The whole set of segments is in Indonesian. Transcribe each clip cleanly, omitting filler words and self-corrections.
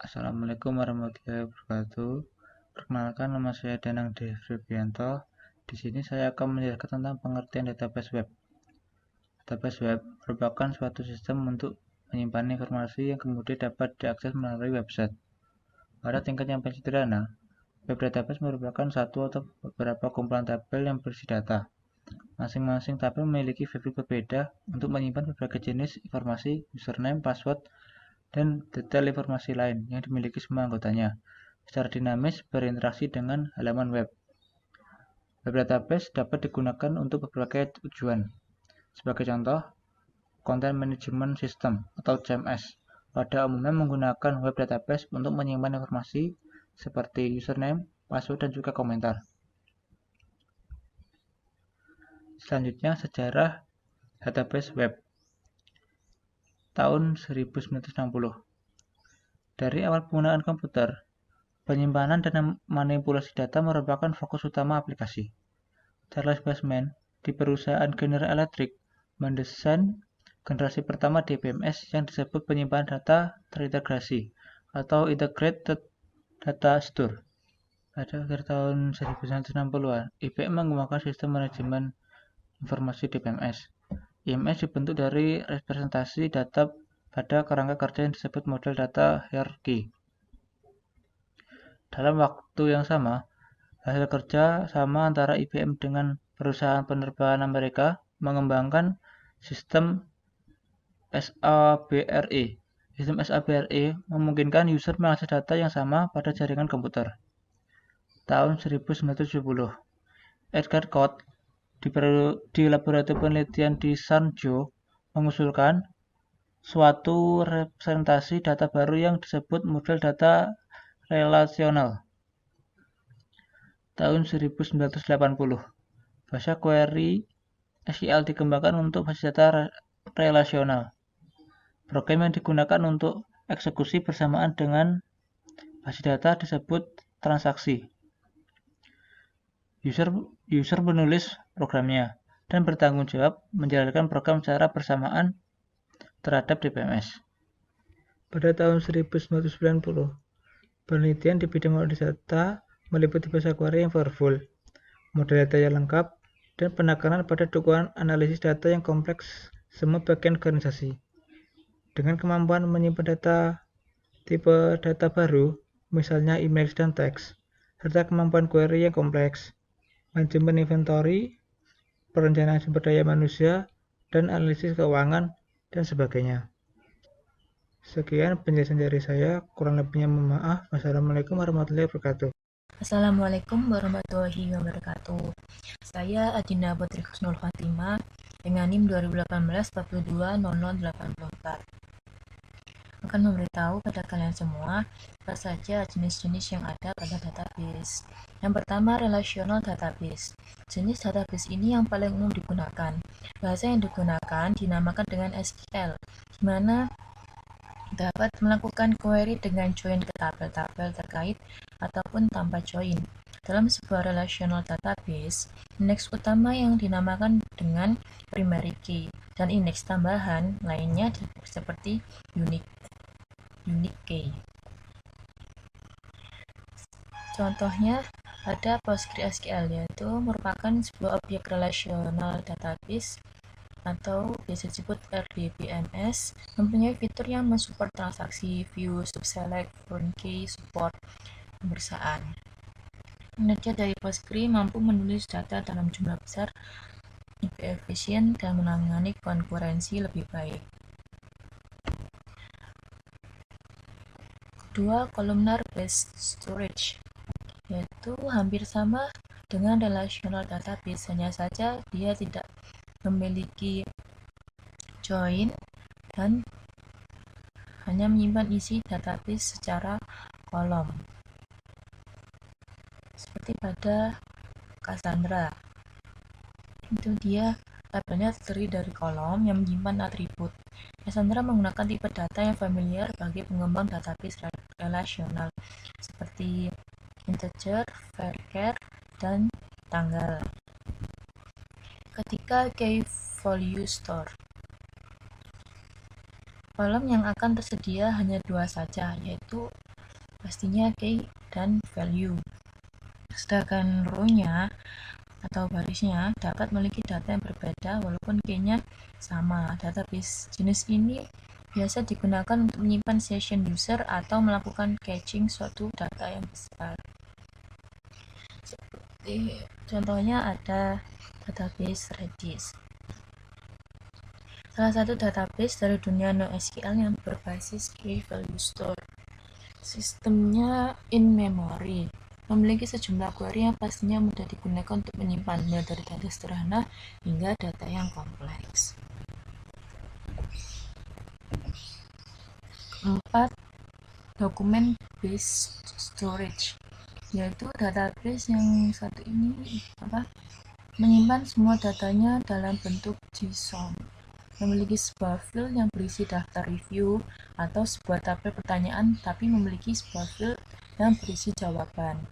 Assalamualaikum warahmatullahi wabarakatuh. Perkenalkan, nama saya Danang D. Febrianto. Di sini saya akan menjelaskan tentang pengertian database web. Database web merupakan suatu sistem untuk menyimpan informasi yang kemudian dapat diakses melalui website. Pada tingkat yang paling sederhana, web database merupakan satu atau beberapa kumpulan tabel yang berisi data. Masing-masing tabel memiliki fitur berbeda untuk menyimpan berbagai jenis informasi, username, password, dan detail informasi lain yang dimiliki semua anggotanya, secara dinamis berinteraksi dengan halaman web. Web database dapat digunakan untuk berbagai tujuan. Sebagai contoh, Content Management System atau CMS pada umumnya menggunakan web database untuk menyimpan informasi seperti username, password, dan juga komentar. Selanjutnya, sejarah database web tahun 1960. Dari awal penggunaan komputer, penyimpanan dan manipulasi data merupakan fokus utama aplikasi. Charles Bassman di perusahaan General Electric mendesain generasi pertama DBMS yang disebut penyimpanan data terintegrasi atau Integrated Data Store. Pada akhir tahun 1960-an, IBM mengembangkan sistem manajemen informasi DBMS. IMS dibentuk dari representasi data pada kerangka kerja yang disebut model data hierarchy. Dalam waktu yang sama, hasil kerja sama antara IBM dengan perusahaan penerbangan Amerika mengembangkan sistem SABRE. Sistem SABRE memungkinkan user mengakses data yang sama pada jaringan komputer. Tahun 1970, Edgar Koch di laboratorium penelitian di Sanjo mengusulkan suatu representasi data baru yang disebut model data relasional. Tahun 1980, bahasa query SQL dikembangkan untuk basis data relasional. Program yang digunakan untuk eksekusi bersamaan dengan basis data disebut transaksi. User menulis programnya dan bertanggung jawab menjalankan program secara bersamaan terhadap DBMS. Pada tahun 1990, penelitian di bidang analisis data meliputi bahasa query yang powerful, model data yang lengkap, dan penekanan pada dukungan analisis data yang kompleks semua bagian organisasi. Dengan kemampuan menyimpan data tipe data baru, misalnya email dan teks, serta kemampuan query yang kompleks, manajemen inventory, perencanaan sumber daya manusia, dan analisis keuangan, dan sebagainya. Sekian penjelasan dari saya, kurang lebihnya mohon maaf. Wassalamualaikum warahmatullahi wabarakatuh. Assalamualaikum warahmatullahi wabarakatuh. Saya Adinda Putri Husnul Fatimah dengan NIM 2018-420084. Akan memberitahu pada kalian semua apa saja jenis-jenis yang ada pada database. Yang pertama, relational database. Jenis database ini yang paling umum digunakan. Bahasa yang digunakan dinamakan dengan SQL, di mana dapat melakukan query dengan join ke tabel-tabel terkait ataupun tanpa join. Dalam sebuah relational database, indeks utama yang dinamakan dengan primary key dan indeks tambahan lainnya seperti unique key. Contohnya ada PostgreSQL, yaitu merupakan sebuah objek relational database atau biasa disebut RDBMS, mempunyai fitur yang mensupport transaksi, view, subselect, foreign key, support, pemeriksaan. Kinerja dari Postgre mampu menulis data dalam jumlah besar, lebih efisien, dan menangani konkurensi lebih baik. Kedua, columnar based storage, yaitu hampir sama dengan relational database, hanya saja dia tidak memiliki join dan hanya menyimpan isi database secara kolom. Seperti pada Cassandra, itu dia tabelnya terdiri dari kolom yang menyimpan atribut. Cassandra menggunakan tipe data yang familiar bagi pengembang database relasional seperti integer, varchar, dan tanggal. Ketika key value store, kolom yang akan tersedia hanya dua saja, yaitu pastinya key dan value. Sedangkan row-nya atau barisnya dapat memiliki data yang berbeda walaupun key-nya sama. Database jenis ini biasa digunakan untuk menyimpan session user atau melakukan caching suatu data yang besar. Seperti contohnya ada database Redis. Salah satu database dari dunia NoSQL yang berbasis key value store. Sistemnya in memory, memiliki sejumlah query yang pastinya mudah digunakan untuk menyimpan mulai dari data sederhana hingga data yang kompleks. 4. Document based storage, yaitu database yang satu ini menyimpan semua datanya dalam bentuk JSON, memiliki sebuah field yang berisi daftar review atau sebuah tabel pertanyaan tapi memiliki sebuah field yang berisi jawaban.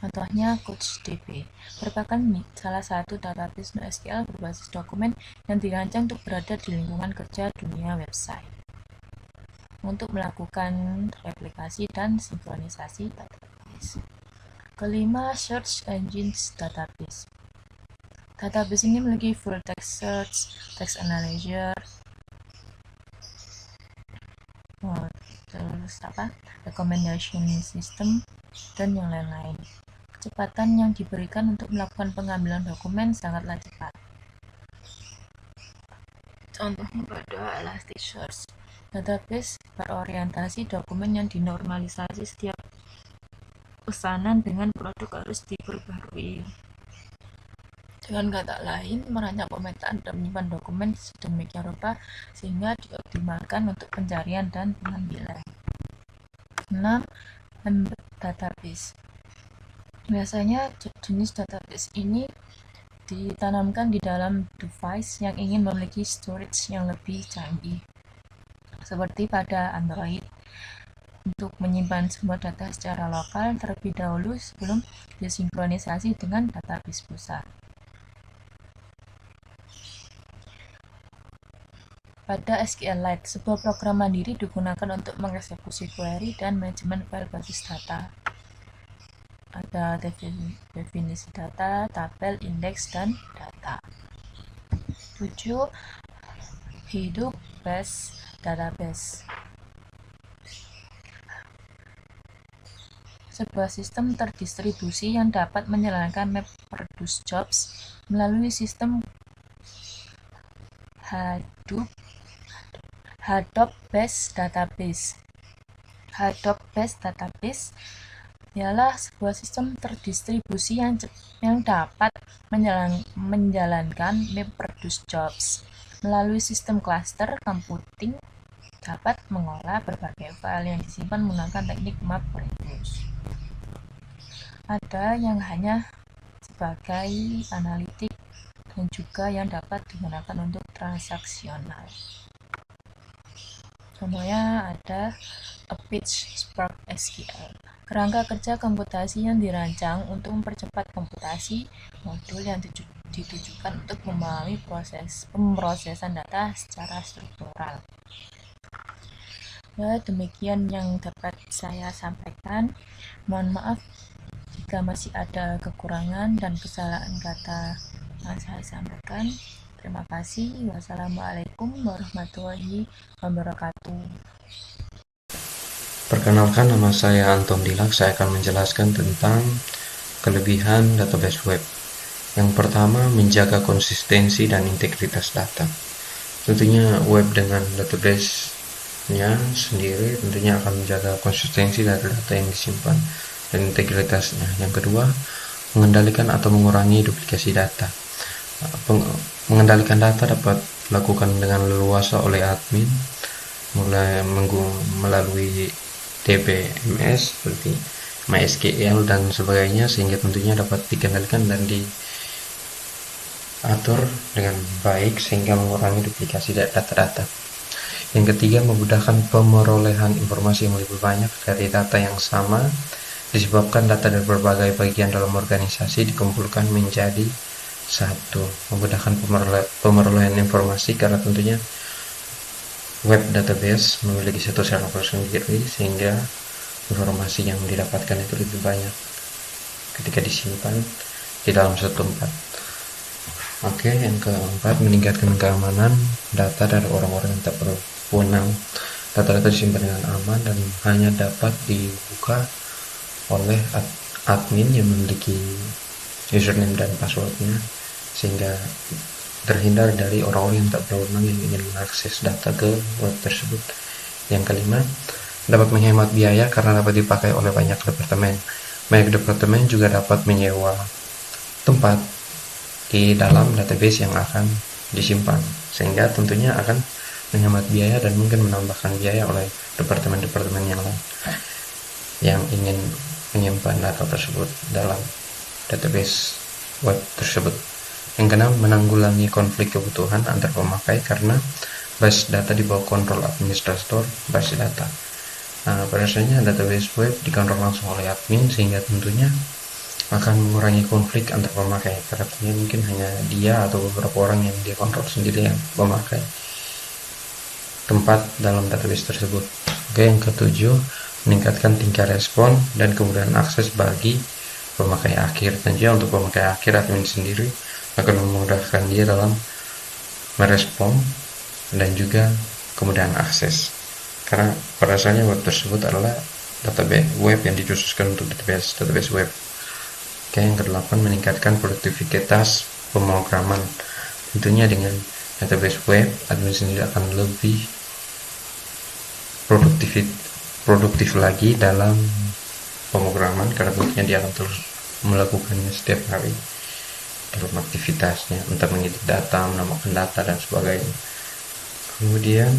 Contohnya CouchDB merupakan salah satu database NoSQL berbasis dokumen yang dirancang untuk berada di lingkungan kerja dunia website untuk melakukan replikasi dan sinkronisasi database. Kelima, Search Engines Database. Database ini memiliki full text search, text analyzer, recommendation system, dan yang lain-lain. Kecepatan yang diberikan untuk melakukan pengambilan dokumen sangatlah cepat. Contohnya pada Elasticsearch, database berorientasi dokumen yang dinormalisasi setiap pesanan dengan produk harus diperbarui. Dengan kata lain, merancang pemetaan dan menyimpan dokumen sedemikian rupa sehingga dioptimalkan untuk pencarian dan pengambilan. 6. Embed database. Biasanya jenis database ini ditanamkan di dalam device yang ingin memiliki storage yang lebih canggih, seperti pada Android, untuk menyimpan semua data secara lokal terlebih dahulu sebelum disinkronisasi dengan database pusat. Pada SQLite, sebuah program mandiri digunakan untuk mengeksekusi query dan manajemen file basis data. Ada definisi data, tabel, indeks, dan data. 7. Hadoop-based database. Sebuah sistem terdistribusi yang dapat menjalankan MapReduce jobs melalui sistem Hadoop-based database. Hadoop-based database ialah sebuah sistem terdistribusi yang dapat menjalankan MapReduce jobs melalui sistem cluster computing, dapat mengolah berbagai file yang disimpan menggunakan teknik MapReduce. Ada yang hanya sebagai analitik dan juga yang dapat digunakan untuk transaksional. Contohnya ada Apache Spark SQL, kerangka kerja komputasi yang dirancang untuk mempercepat komputasi, modul yang ditujukan untuk memahami proses pemrosesan data secara struktural. Ya, demikian yang dapat saya sampaikan. Mohon maaf jika masih ada kekurangan dan kesalahan kata yang saya sampaikan. Terima kasih. Wassalamualaikum warahmatullahi wabarakatuh. Perkenalkan, nama saya Anton Dilak. Saya akan menjelaskan tentang kelebihan database web. Yang pertama, menjaga konsistensi dan integritas data. Tentunya web dengan database-nya sendiri tentunya akan menjaga konsistensi dari data yang disimpan dan integritasnya. Yang kedua, mengendalikan atau mengurangi duplikasi data. Mengendalikan data dapat dilakukan dengan leluasa oleh admin melalui DBMS seperti MySQL dan sebagainya, sehingga tentunya dapat dikendalikan dan diatur dengan baik sehingga mengurangi duplikasi data-data. Yang ketiga, memudahkan pemerolehan informasi yang lebih banyak dari data yang sama, disebabkan data dari berbagai bagian dalam organisasi dikumpulkan menjadi satu. Memudahkan pemerolehan informasi karena tentunya web database memiliki satu server sendiri sehingga informasi yang didapatkan itu lebih banyak ketika disimpan di dalam satu tempat. Oke, yang keempat, meningkatkan keamanan data dari orang-orang yang tak berwenang. Data-data disimpan dengan aman dan hanya dapat dibuka oleh admin yang memiliki username dan passwordnya, sehingga terhindar dari orang-orang yang tak berwenang yang ingin mengakses data ke web tersebut. Yang kelima, dapat menghemat biaya karena dapat dipakai oleh banyak departemen. Banyak departemen juga dapat menyewa tempat di dalam database yang akan disimpan, sehingga tentunya akan menghemat biaya dan mungkin menambahkan biaya oleh departemen-departemen yang lain yang ingin menyimpan data tersebut dalam database web tersebut. Yang keenam, menanggulangi konflik kebutuhan antar pemakai karena base data di bawah kontrol administrator base data. Pada dasarnya database web dikontrol langsung oleh admin, sehingga tentunya akan mengurangi konflik antar pemakai, karena mungkin hanya dia atau beberapa orang yang dia kontrol sendiri yang memakai tempat dalam database tersebut. Oke, yang ketujuh, meningkatkan tingkat respon dan kemudahan akses bagi pemakai akhir. Tentunya untuk pemakai akhir, admin sendiri akan memudahkan dia dalam merespon dan juga kemudahan akses, karena pada dasarnya web tersebut adalah database web yang dikhususkan untuk database web. Oke, yang kedelapan, meningkatkan produktivitas pemrograman. Tentunya dengan database web, admin sendiri akan lebih produktif lagi dalam pemrograman, karena tentunya dia akan terus melakukannya setiap hari dalam aktivitasnya, entah mengedit data, menambahkan data, dan sebagainya. Kemudian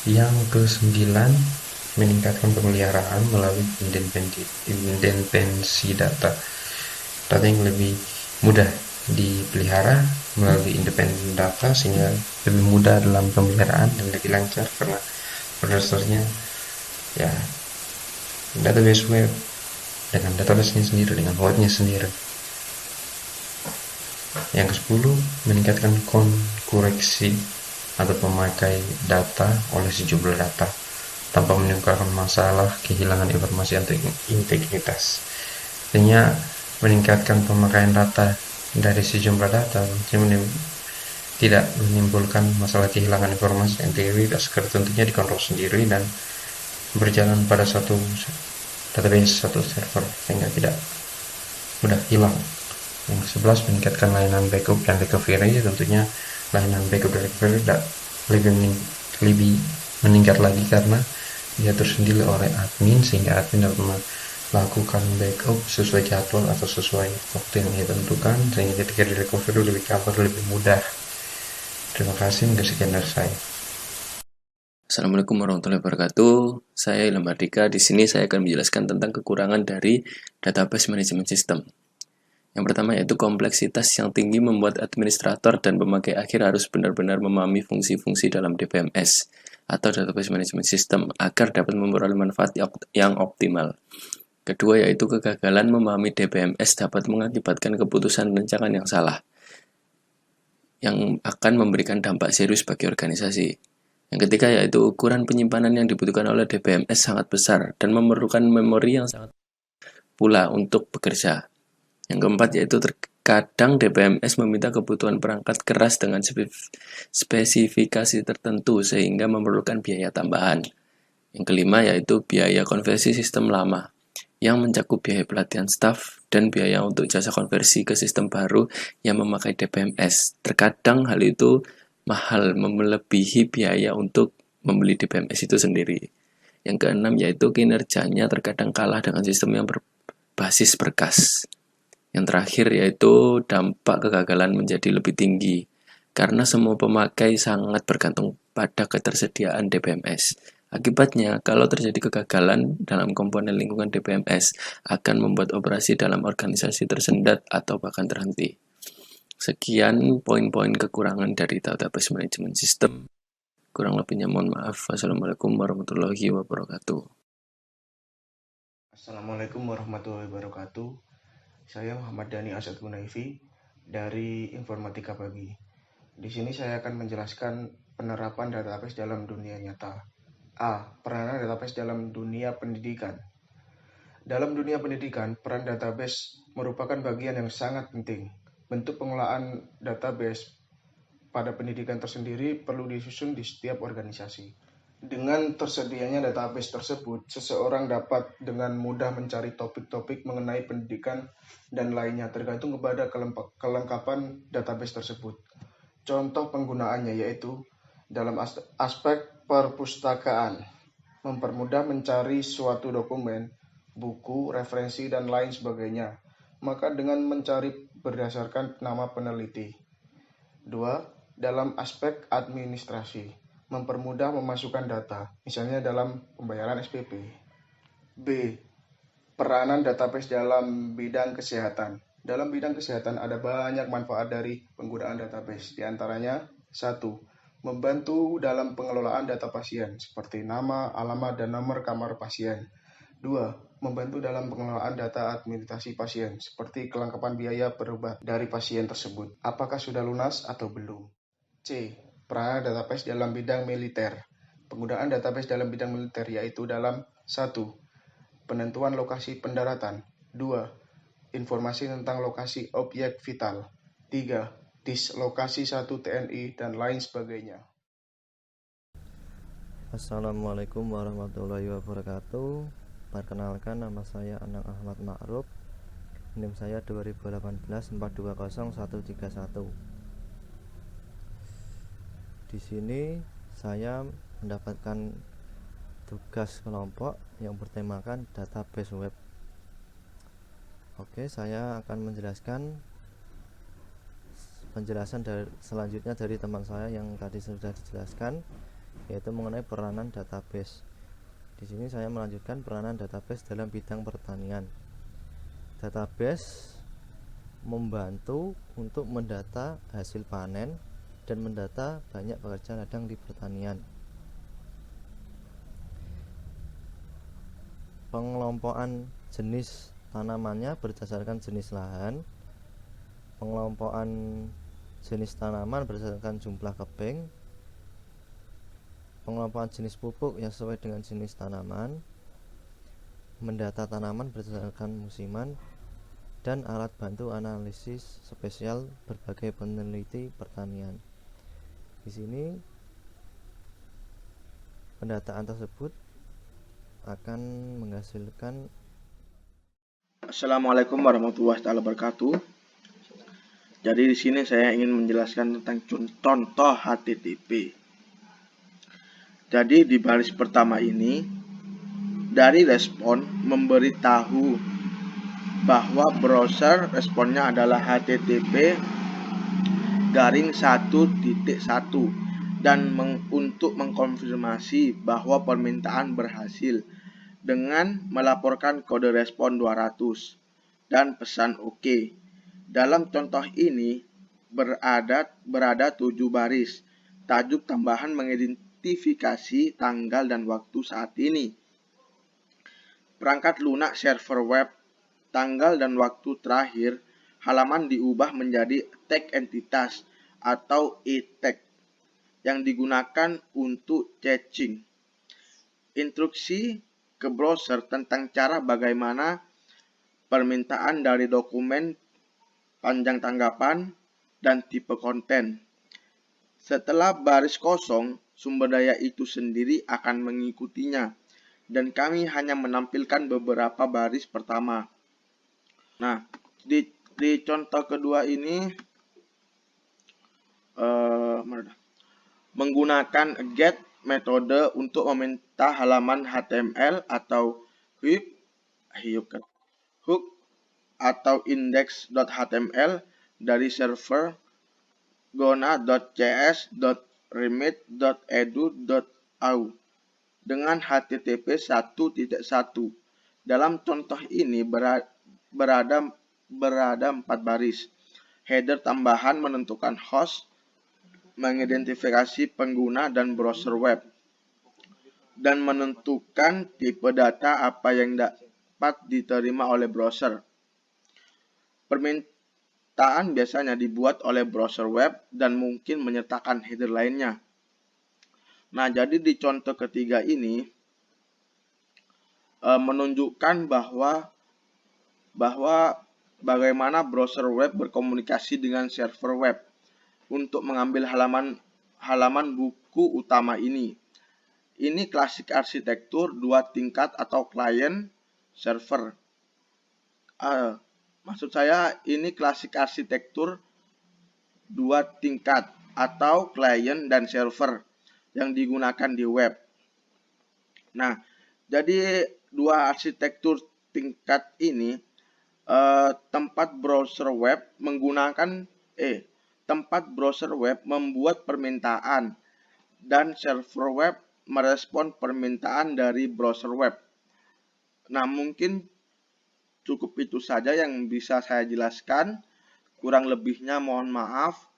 yang ke-9, meningkatkan pemeliharaan melalui independensi data yang lebih mudah dipelihara melalui independen data, sehingga lebih mudah dalam pemeliharaan dan lebih lancar, karena pada dasarnya ya database web dengan database-nya sendiri, dengan webnya sendiri. Yang ke-10, meningkatkan koreksi atau pemakai data oleh sejumlah data tanpa menimbulkan masalah kehilangan informasi atau integritas. Artinya meningkatkan pemakaian data dari sejumlah data tidak menimbulkan masalah kehilangan informasi integritas, karena tentunya dikontrol sendiri dan berjalan pada satu database, satu server, sehingga tidak mudah hilang. Yang ke-11, meningkatkan layanan backup dan recovery. Tentunya layanan backup dan recovery lebih meningkat lagi karena diatur sendiri oleh admin, sehingga admin dapat lakukan backup sesuai jadwal atau sesuai waktu yang ditentukan, sehingga ketika di recovery lebih gampang, lebih mudah. Terima kasih, sekian dari saya. Assalamualaikum warahmatullahi wabarakatuh. Saya Ilham Mardika. Di sini saya akan menjelaskan tentang kekurangan dari database management system. Yang pertama yaitu kompleksitas yang tinggi membuat administrator dan pemakai akhir harus benar-benar memahami fungsi-fungsi dalam DBMS atau database management system agar dapat memperoleh manfaat yang optimal. Kedua yaitu kegagalan memahami DBMS dapat mengakibatkan keputusan rancangan yang salah, yang akan memberikan dampak serius bagi organisasi. Yang ketiga yaitu ukuran penyimpanan yang dibutuhkan oleh DBMS sangat besar dan memerlukan memori yang sangat pula untuk bekerja. Yang keempat yaitu terkadang DBMS meminta kebutuhan perangkat keras dengan spesifikasi tertentu sehingga memerlukan biaya tambahan. Yang kelima yaitu biaya konversi sistem lama yang mencakup biaya pelatihan staf dan biaya untuk jasa konversi ke sistem baru yang memakai DBMS. Terkadang hal itu mahal melebihi biaya untuk membeli DBMS itu sendiri. Yang keenam yaitu kinerjanya terkadang kalah dengan sistem yang berbasis berkas. Yang terakhir yaitu dampak kegagalan menjadi lebih tinggi karena semua pemakai sangat bergantung pada ketersediaan DBMS. Akibatnya, kalau terjadi kegagalan dalam komponen lingkungan DBMS akan membuat operasi dalam organisasi tersendat atau bahkan terhenti. Sekian poin-poin kekurangan dari database management system. Kurang lebihnya mohon maaf. Wassalamualaikum warahmatullahi wabarakatuh. Assalamualaikum warahmatullahi wabarakatuh. Saya Muhammad Dhani Asad Gunaifi dari Informatika Pagi. Di sini saya akan menjelaskan penerapan database dalam dunia nyata. A. Peranan database dalam dunia pendidikan. Dalam dunia pendidikan, peran database merupakan bagian yang sangat penting. Bentuk pengelolaan database pada pendidikan tersendiri perlu disusun di setiap organisasi. Dengan tersedianya database tersebut, seseorang dapat dengan mudah mencari topik-topik mengenai pendidikan dan lainnya tergantung kepada kelengkapan database tersebut. Contoh penggunaannya yaitu dalam aspek perpustakaan, mempermudah mencari suatu dokumen, buku, referensi, dan lain sebagainya. Maka dengan mencari berdasarkan nama peneliti. 2. Dalam aspek administrasi, mempermudah memasukkan data, misalnya dalam pembayaran SPP. B. Peranan database dalam bidang kesehatan. Dalam bidang kesehatan ada banyak manfaat dari penggunaan database. Di antaranya, 1. Membantu dalam pengelolaan data pasien, seperti nama, alamat, dan nomor kamar pasien. 2. Membantu dalam pengelolaan data administrasi pasien, seperti kelengkapan biaya berobat dari pasien tersebut. Apakah sudah lunas atau belum? C. Peranan database dalam bidang militer. Penggunaan database dalam bidang militer yaitu dalam 1. Penentuan lokasi pendaratan. 2. Informasi tentang lokasi objek vital. 3. Dislokasi 1 TNI dan lain sebagainya. Assalamualaikum warahmatullahi wabarakatuh. Perkenalkan, nama saya Anang Ahmad Ma'ruf. NIM saya 2018-420131. Di sini saya mendapatkan tugas kelompok yang bertemakan database web. Oke, saya akan menjelaskan penjelasan selanjutnya dari teman saya yang tadi sudah dijelaskan, yaitu mengenai peranan database. Di sini saya melanjutkan peranan database dalam bidang pertanian. Database membantu untuk mendata hasil panen dan mendata banyak pekerja ladang di pertanian. Pengelompokan jenis tanamannya berdasarkan jenis lahan. Pengelompokan jenis tanaman berdasarkan jumlah keping. Pengelompokan jenis pupuk yang sesuai dengan jenis tanaman. Mendata tanaman berdasarkan musiman. Dan alat bantu analisis spesial berbagai peneliti pertanian. Di sini pendataan tersebut akan menghasilkan. Assalamualaikum warahmatullahi wabarakatuh. Jadi di sini saya ingin menjelaskan tentang contoh HTTP. Jadi di baris pertama ini, dari respon memberitahu bahwa browser responnya adalah http://1.1 dan untuk mengkonfirmasi bahwa permintaan berhasil dengan melaporkan kode respon 200 dan pesan OK. Dalam contoh ini berada 7 baris. Tajuk tambahan mengidentifikasi tanggal dan waktu saat ini. Perangkat lunak server web, tanggal dan waktu terakhir, halaman diubah menjadi tag entitas atau e-tag yang digunakan untuk caching. Instruksi ke browser tentang cara bagaimana permintaan dari dokumen, panjang tanggapan, dan tipe konten. Setelah baris kosong, sumber daya itu sendiri akan mengikutinya, dan kami hanya menampilkan beberapa baris pertama. Nah, di contoh kedua ini menggunakan get metode untuk meminta halaman HTML atau hook atau index.html dari server gona.cs.remit.edu.au dengan HTTP 1.1. Dalam contoh ini berada 4 baris. Header tambahan menentukan host, mengidentifikasi pengguna dan browser web, dan menentukan tipe data apa yang dapat diterima oleh browser. Permintaan biasanya dibuat oleh browser web dan mungkin menyertakan header lainnya. Nah, jadi di contoh ketiga ini menunjukkan bahwa bagaimana browser web berkomunikasi dengan server web untuk mengambil halaman buku utama ini. Ini klasik arsitektur 2 tingkat atau client server. Maksud saya ini klasik arsitektur 2 tingkat atau client dan server yang digunakan di web. Nah, jadi 2 arsitektur tingkat ini tempat browser web membuat permintaan dan server web merespon permintaan dari browser web. Nah, mungkin cukup itu saja yang bisa saya jelaskan. Kurang lebihnya mohon maaf.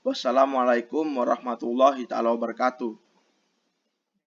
Wassalamualaikum warahmatullahi wabarakatuh.